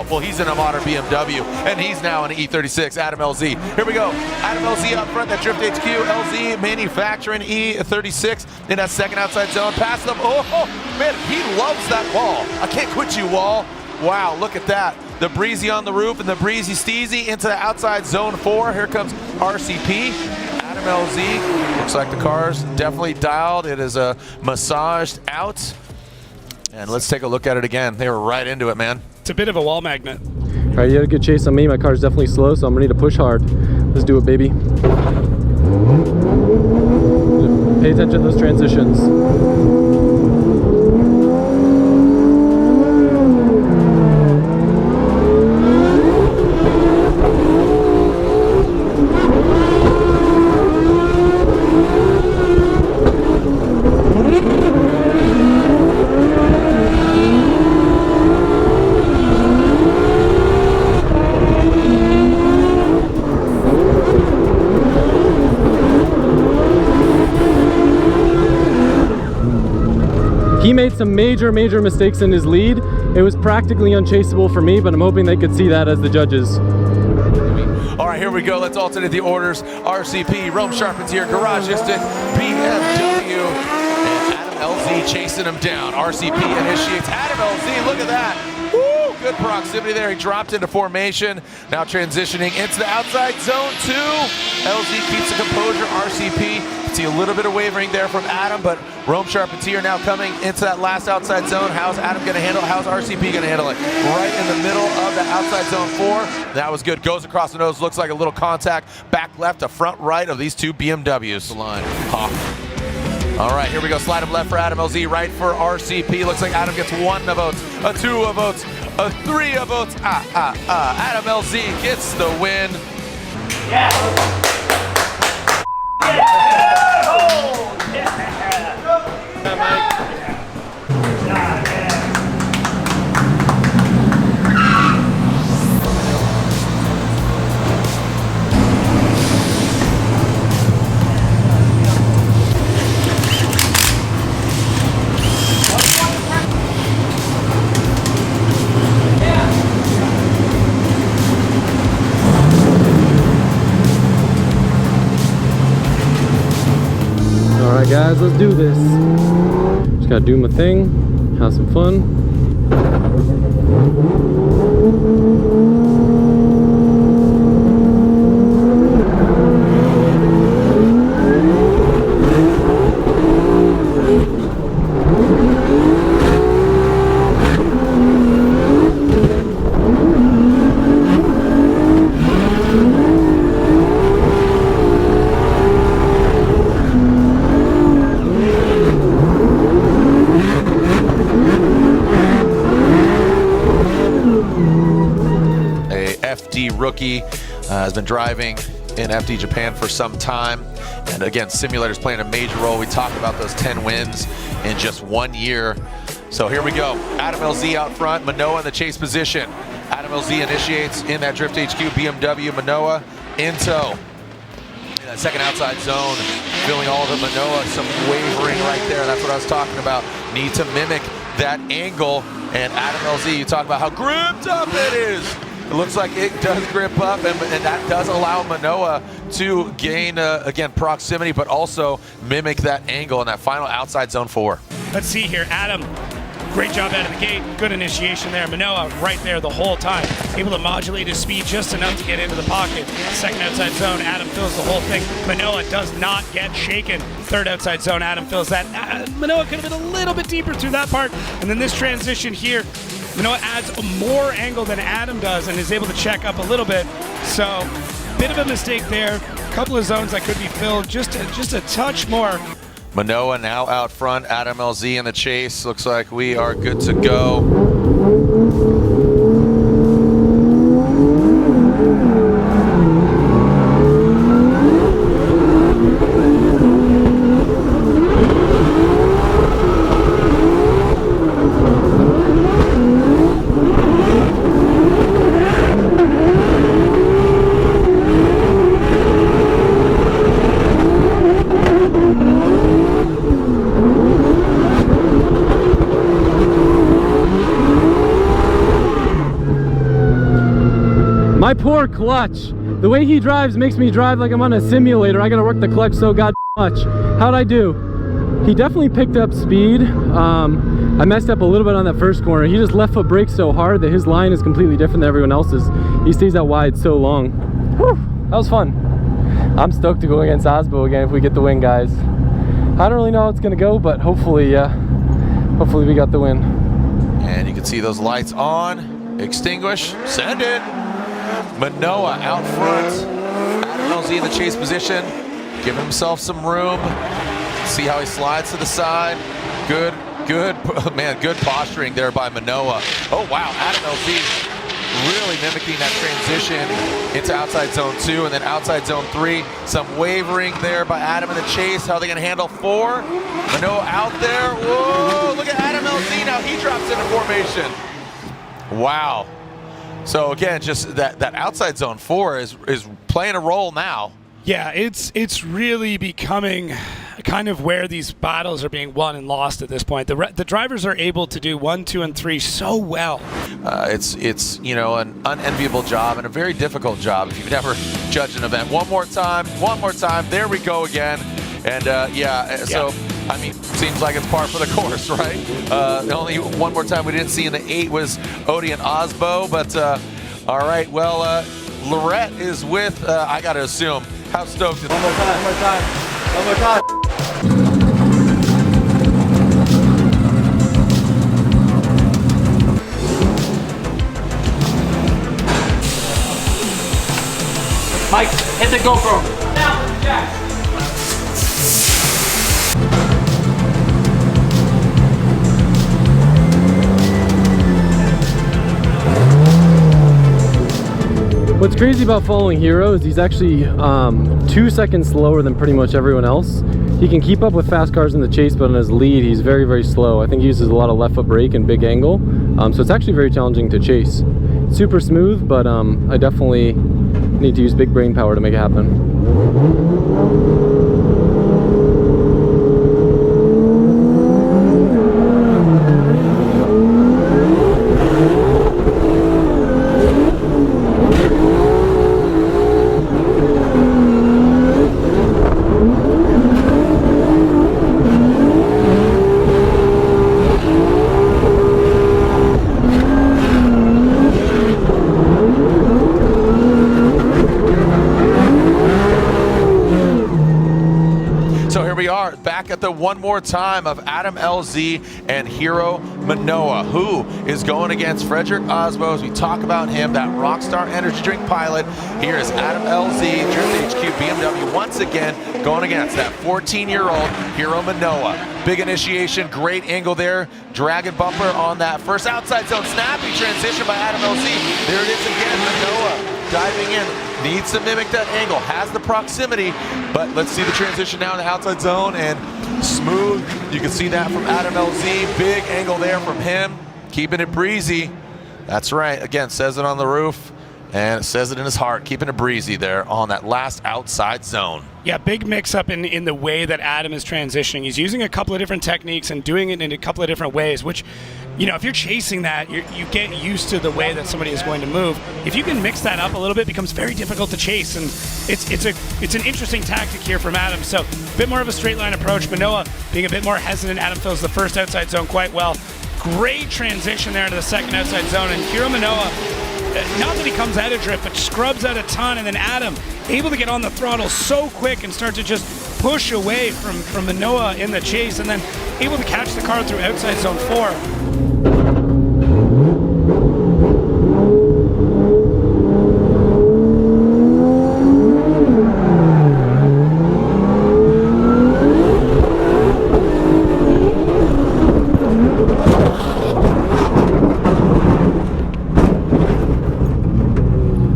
Well, he's in a modern BMW, and he's now in an E36, Adam LZ. Here we go. Adam LZ up front, that Drift HQ, LZ manufacturing E36 in that second outside zone. Pass them. Oh, man, he loves that wall. I can't quit you, wall. Wow, look at that. The breezy on the roof and the breezy steezy into the outside zone 4. Here comes RCP. Adam LZ. Looks like the car's definitely dialed. It is massaged out. And let's take a look at it again. They were right into it, man. It's a bit of a wall magnet. All right, you had a good chase on me. My car's definitely slow, so I'm ready to push hard. Let's do it, baby. Pay attention to those transitions. He made some major mistakes in his lead. It was practically unchaseable for me, but I'm hoping they could see that as the judges. All right, here we go. Let's alternate the orders. RCP, Rome Sharpens here, Garage Instant, BMW, and Adam LZ chasing him down. RCP initiates Adam LZ, look at that. Woo, good proximity there. He dropped into formation. Now transitioning into the outside zone 2. LZ keeps the composure. RCP, see a little bit of wavering there from Adam, but Rome Sharpentier now coming into that last outside zone. How's Adam going to handle it? How's RCP going to handle it? Right in the middle of the outside zone 4. That was good. Goes across the nose. Looks like a little contact. Back left to front right of these two BMWs. The line. Hawk. All right, here we go. Slide him left for Adam LZ, right for RCP. Looks like Adam gets 1 of votes, a 2 of votes, a 3 of votes. Adam LZ gets the win. Yeah. Alright guys, let's do this. Just gotta do my thing, have some fun. Rookie, has been driving in FD Japan for some time, and again, simulators playing a major role. We talked about those 10 wins in just 1 year. So here we go. Adam LZ out front, Manoa in the chase position. Adam LZ initiates in that Drift HQ BMW, Manoa in tow. In that second outside zone, feeling all of it. Manoa, some wavering right there. That's what I was talking about. Need to mimic that angle. And Adam LZ, you talk about how gripped up it is. It looks like it does grip up, and that does allow Manoa to gain, again, proximity, but also mimic that angle in that final outside zone 4. Let's see here, Adam. Great job out of the gate. Good initiation there. Manoa right there the whole time. Able to modulate his speed just enough to get into the pocket. Second outside zone, Adam fills the whole thing. Manoa does not get shaken. Third outside zone, Adam fills that. Manoa could have been a little bit deeper through that part. And then this transition here, Manoa adds more angle than Adam does and is able to check up a little bit. So, bit of a mistake there. A couple of zones that could be filled just a touch more. Manoa now out front. Adam LZ in the chase. Looks like we are good to go. My poor clutch. The way he drives makes me drive like I'm on a simulator. I gotta work the clutch so god much. How'd I do? He definitely picked up speed. I messed up a little bit on that first corner. He just left foot brakes so hard that his line is completely different than everyone else's. He stays out wide so long. Whew, that was fun. I'm stoked to go against Osbo again if we get the win, guys. I don't really know how it's gonna go, but hopefully we got the win. And you can see those lights on, extinguish, send it. Manoa out front. Adam LZ in the chase position, giving himself some room. See how he slides to the side. Good, man, good posturing there by Manoa. Oh wow, Adam LZ really mimicking that transition into outside zone 2 and then outside zone 3. Some wavering there by Adam in the chase. How are they gonna handle 4? Manoa out there. Whoa, look at Adam LZ now. He drops into formation. Wow. So again, just that outside zone 4 is playing a role now. Yeah, it's really becoming kind of where these battles are being won and lost at this point. The drivers are able to do 1, 2, and 3 so well. It's you know, an unenviable job and a very difficult job if you've never judged an event. One more time. There we go again. And so I mean, seems like it's par for the course, right? The only one more time we didn't see in the 8 was Odie and Osbo, but all right. Well, Lorette is with. I got to assume. How stoked is One more time. Mike, hit the GoPro. Now, Jack. What's crazy about following Hero is he's actually 2 seconds slower than pretty much everyone else. He can keep up with fast cars in the chase, but on his lead, he's very, very slow. I think he uses a lot of left foot brake and big angle. So it's actually very challenging to chase. Super smooth, but I definitely need to use big brain power to make it happen. Back at the one more time of Adam LZ and Hero Manoa, who is going against Frederick Osbo. As we talk about him, that Rockstar energy drink pilot. Here is Adam LZ, Drift HQ BMW, once again going against that 14-year-old Hero Manoa. Big initiation, great angle there. Dragon bumper on that first outside zone. Snappy transition by Adam LZ. There it is again, Manoa diving in. Needs to mimic that angle, has the proximity, but let's see the transition now in the outside zone, and smooth. You can see that from Adam LZ. Big angle there from him, keeping it breezy. That's right, again, says it on the roof, and it says it in his heart, keeping it breezy there on that last outside zone. Yeah, big mix-up in the way that Adam is transitioning. He's using a couple of different techniques and doing it in a couple of different ways, which, you know, if you're chasing that, you get used to the way that somebody is going to move. If you can mix that up a little bit, it becomes very difficult to chase, and it's an interesting tactic here from Adam. So a bit more of a straight line approach. Manoa being a bit more hesitant. Adam fills the first outside zone quite well. Great transition there to the second outside zone, and Hiro Manoa, not that he comes out of drift, but scrubs out a ton, and then Adam able to get on the throttle so quick and start to just push away from Manoa in the chase, and then able to catch the car through outside zone 4.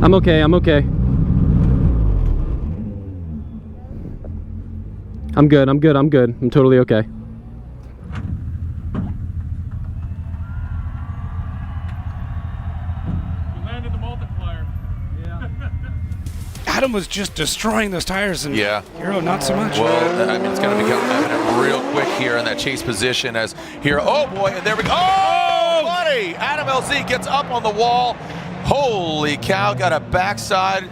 I'm okay, I'm okay. I'm good. I'm totally okay. You landed the multiplier. Yeah. Adam was just destroying those tires, and Hero not so much. Well, I mean, it's going to become evident real quick here in that chase position as Hero, oh boy, and there we go. Oh, buddy! Adam LZ gets up on the wall. Holy cow, got a backside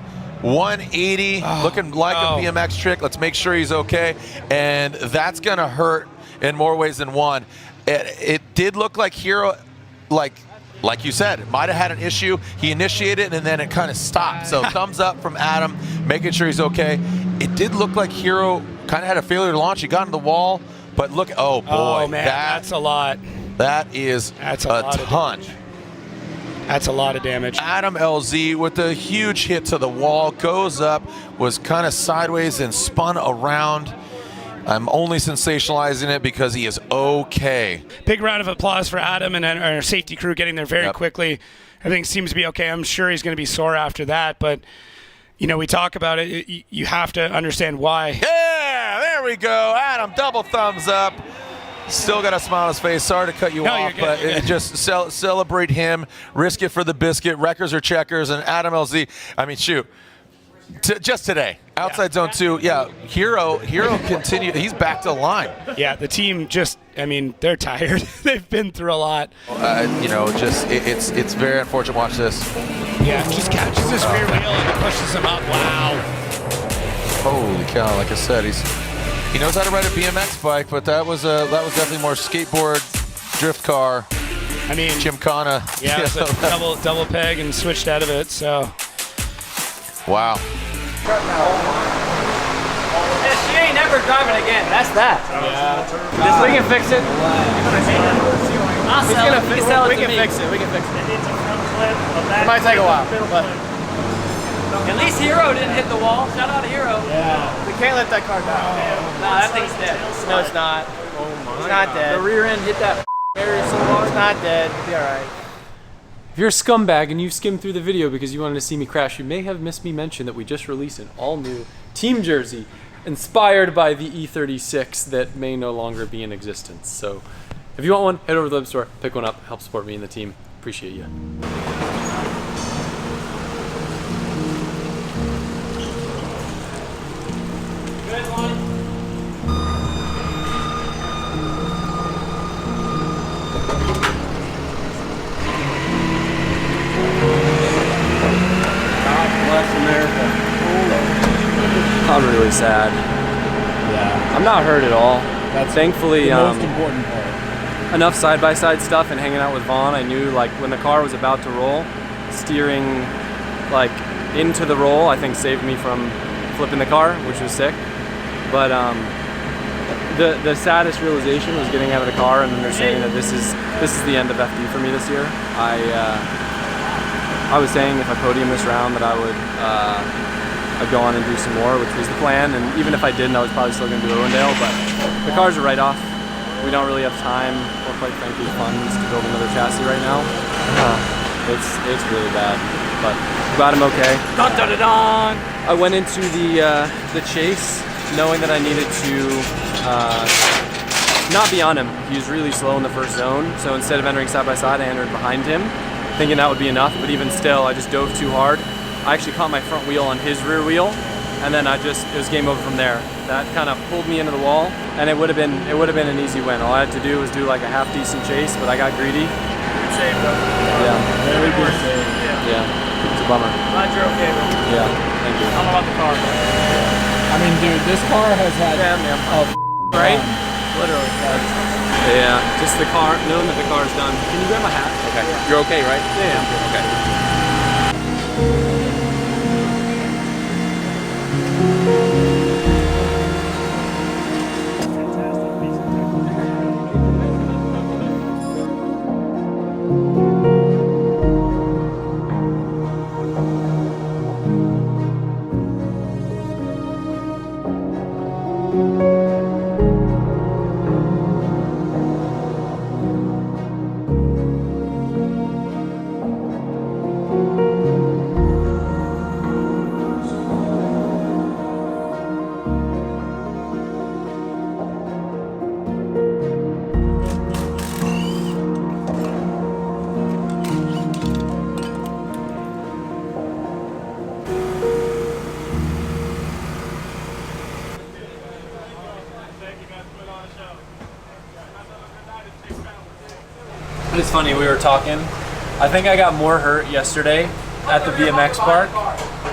180, looking like a BMX trick. Let's make sure he's okay. And that's going to hurt in more ways than one. It did look like Hero, like you said, might have had an issue. He initiated and then it kind of stopped. So thumbs up from Adam, making sure he's okay. It did look like Hero kind of had a failure to launch. He got on the wall, but look, oh boy. Oh man, that's a lot. That is a ton. That's a lot of damage. Adam LZ with a huge hit to the wall, goes up, was kind of sideways and spun around. I'm only sensationalizing it because he is okay. Big round of applause for Adam and our safety crew getting there very quickly. Everything seems to be okay. I'm sure he's going to be sore after that, but you know, we talk about it. You have to understand why. Yeah, there we go. Adam, double thumbs up. Still got a smile on his face. Sorry to cut you off, but just celebrate him. Risk it for the biscuit. Wreckers or checkers, and Adam LZ. I mean, shoot. Just today. Outside zone 2. Yeah, Hero continued. He's back to the line. Yeah, the team just, I mean, they're tired. They've been through a lot. You know, just it's very unfortunate to watch this. Yeah, just catches his rear wheel and pushes him up. Wow. Holy cow! Like I said, he knows how to ride a BMX bike, but that was definitely more skateboard, drift car. I mean, Gymkhana. Yeah, it was a double peg and switched out of it. So. Wow. Yeah, she ain't never driving again. That's that. Yeah. We can fix it. We can fix it. We can fix it. It needs a front flip, a back It might take a while, middle but- flip. At least Hero didn't hit the wall. Shout out to Hero. Yeah. We can't let that car down. Nah, that thing's dead. No, it's not. Oh my It's not dead. The rear end hit that area so hard. It's not dead. It'll be alright. If you're a scumbag and you skimmed through the video because you wanted to see me crash, you may have missed me mention that we just released an all-new team jersey inspired by the E36 that may no longer be in existence. So if you want one, head over to the web store, pick one up, help support me and the team. Appreciate you. I'm really sad. Yeah. I'm not hurt at all. That's Thankfully, the most important part. enough side-by-side stuff and hanging out with Vaughn, I knew like when the car was about to roll, steering like into the roll, I think saved me from flipping the car, which was sick. But the saddest realization was getting out of the car and understanding that this is the end of FD for me this year. I was saying if I podium this round that I'd go on and do some more, which was the plan. And even if I didn't, I was probably still going to do Irwindale. But the car's a write-off. We don't really have time, or quite frankly, funds to build another chassis right now. It's really bad, but glad I'm okay. Dun dun dun dun! I went into the chase knowing that I needed to not be on him. He was really slow in the first zone, so instead of entering side by side, I entered behind him, thinking that would be enough. But even still, I just dove too hard. I actually caught my front wheel on his rear wheel, and then it was game over from there. That kind of pulled me into the wall, and it would have been an easy win. All I had to do was do like a half decent chase, but I got greedy. Good save, though. Yeah. Very good save. Yeah. It's a bummer. Glad you're okay, though. Yeah. Thank you. I'm about the car. I mean, dude, this car has had Right? Literally. Yeah. Just the car, knowing that the car's done. Can you grab my hat? Okay. You're okay, right? Yeah. Okay. It's funny, we were talking. I think I got more hurt yesterday at the BMX park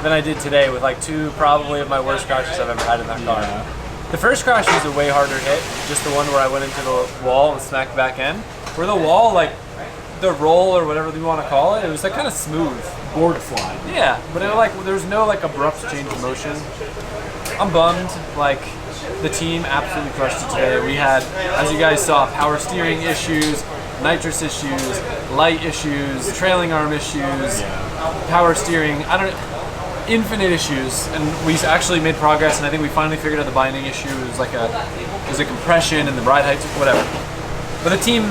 than I did today with like two probably of my worst crashes I've ever had in that car. The first crash was a way harder hit, just the one where I went into the wall and smacked back in. Where the wall, like the roll or whatever you want to call it, it was like kind of smooth. Board slide. Yeah, but it, like there was no like abrupt change of motion. I'm bummed. Like the team absolutely crushed it today. We had, as you guys saw, power steering issues, nitrous issues, light issues, trailing arm issues, power steering. Infinite issues, and we actually made progress. And I think we finally figured out the binding issue. It was like a compression and the ride height, whatever. But the team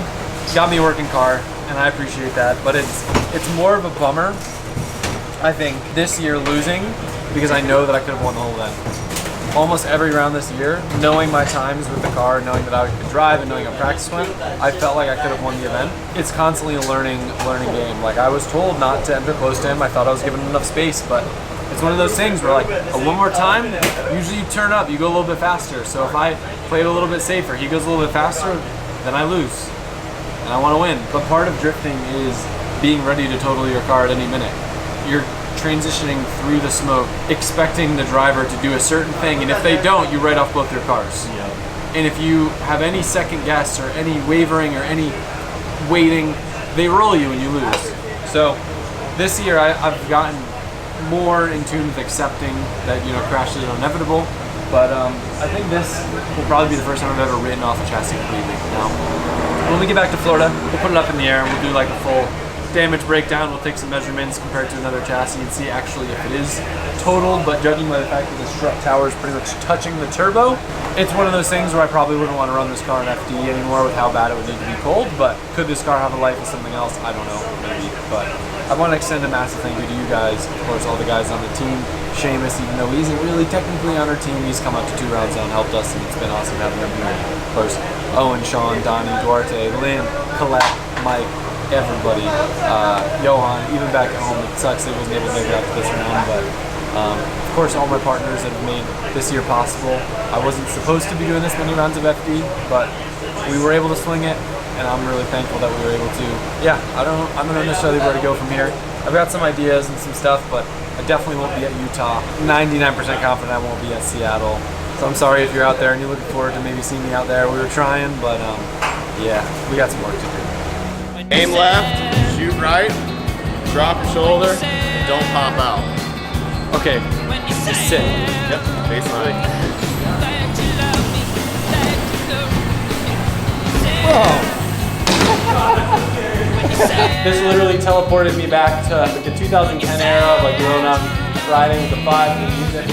got me a working car, and I appreciate that. But it's more of a bummer, I think, this year losing, because I know that I could have won the whole event. Almost every round this year, knowing my times with the car, knowing that I could drive, and knowing how practice went, I felt like I could have won the event. It's constantly a learning game. Like I was told not to enter close to him. I thought I was giving him enough space, but it's one of those things where like one more time, usually you turn up, you go a little bit faster. So if I play it a little bit safer, he goes a little bit faster, then I lose. And I want to win. But part of drifting is being ready to total your car at any minute. You're transitioning through the smoke, expecting the driver to do a certain thing, and if they don't, you write off both their cars. And if you have any second guess or any wavering or any waiting, they roll you and you lose. So this year I've gotten more in tune with accepting that, you know, crashes are inevitable. But I think this will probably be the first time I've ever written off a chassis completely. Now, when we get back to Florida, we'll put it up in the air and we'll do like a full damage breakdown. We'll take some measurements compared to another chassis and see actually if it is totaled. But judging by the fact that the strut tower is pretty much touching the turbo, it's one of those things where I probably wouldn't want to run this car in FD anymore with how bad it would need to be cold. But could this car have a life of something else? I don't know, maybe. But I want to extend a massive thank you to you guys, of course, all the guys on the team. Seamus, even though he isn't really technically on our team, he's come out to 2 rounds now and helped us, and it's been awesome having him here. Of course, Owen, Sean, Donnie, Duarte, Lynn, Colette, Mike, everybody, Johan, even back at home. It sucks they wasn't able to make it out to this round, but of course all my partners that have made this year possible. I wasn't supposed to be doing this many rounds of FD, but we were able to swing it, and I'm really thankful that we were able to. Yeah, I don't know necessarily where to go from here. I've got some ideas and some stuff, but I definitely won't be at Utah. 99% confident I won't be at Seattle. So I'm sorry if you're out there and you're looking forward to maybe seeing me out there. We were trying, but yeah, we got some work to do. Aim left, shoot right, drop your shoulder, and don't pop out. Okay, just sit. Yep, basically. This literally teleported me back to like the 2010 era of like growing up riding with the 5 and the music.